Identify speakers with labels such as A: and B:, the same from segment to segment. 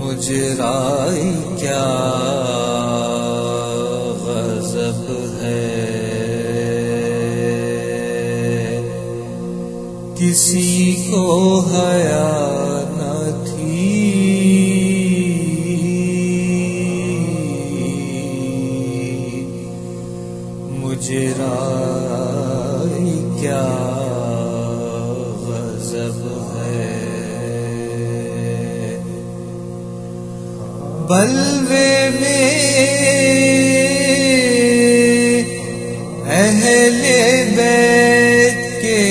A: مجرائی کیا غضب ہے، کسی کو حیا نہ تھی، مجرائی کیا غضب ہے۔ بلوے میں اہل بیت کے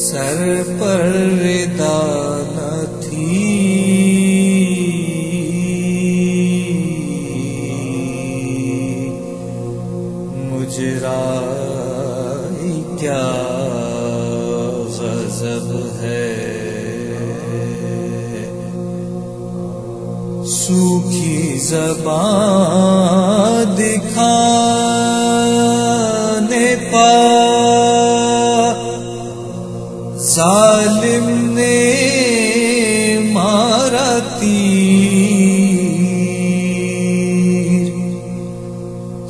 A: سر پر ردا نہ تھی، مجرائی کیا غضب ہے۔ سوکھی زبان دکھانے پا ظالم نے مارا تیر،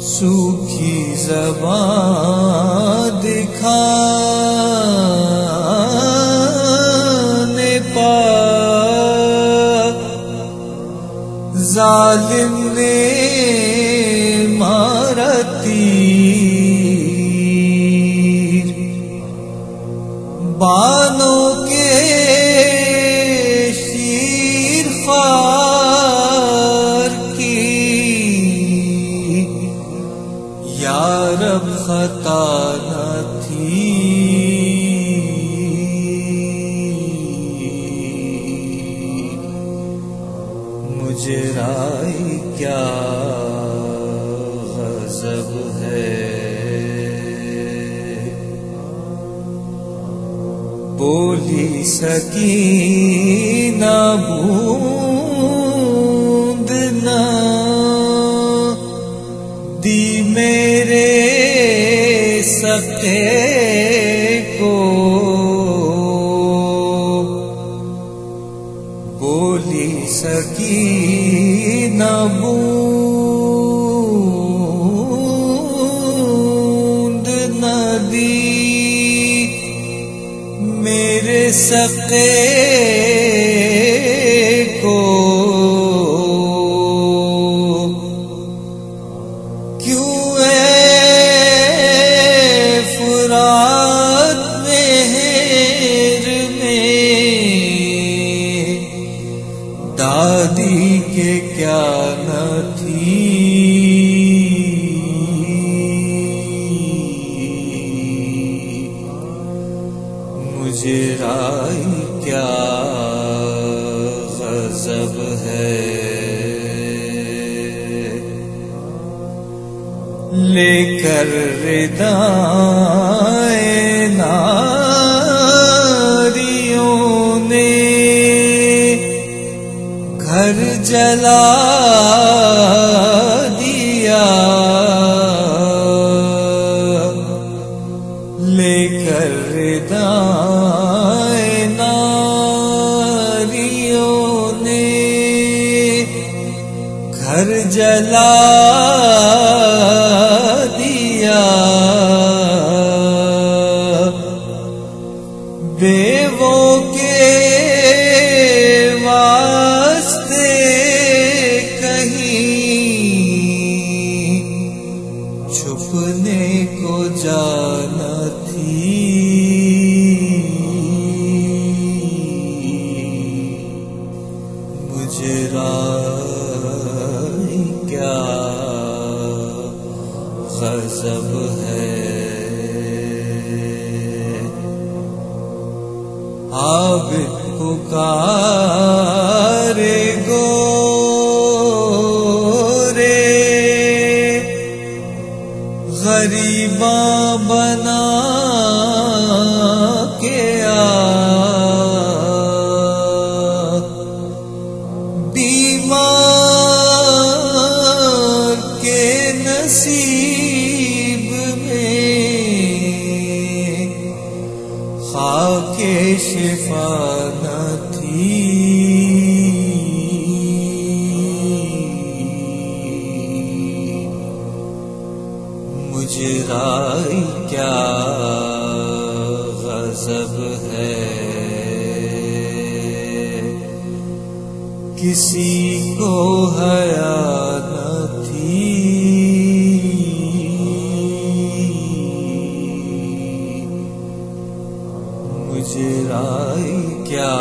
A: سوکھی زبان دکھانے پا ظالم نے مارا تیر، بانوں کے شیر خوار کی یا رب خطا نہ تھی، مجرائی کیا غضب ہے۔ بولی سکینہ بوند نہ دی میرے سقے کو، بولی سکینہ بوند نہ دی میرے سقے کو، کیوں اے فرات نہر میں دادی کے کیا نہ تھی، مجرائی کیا غضب ہے۔ لے کر ردائے ناریوں نے گھر جلا دیا، لے کر ردائے ناریوں نے گھر جلا دیا، بیووں کے واسطے کہیں چھپنے کو جانا تھی، مجرائی کیا غضب ہے۔ عابد پکارے گورے غریباں بنا کے آ، بیمار کے نصیب میں خاک شفا نہ تھی، مجھے رائی کیا غضب ہے، کسی کو حیا نہ تھی، مجھے رائی کیا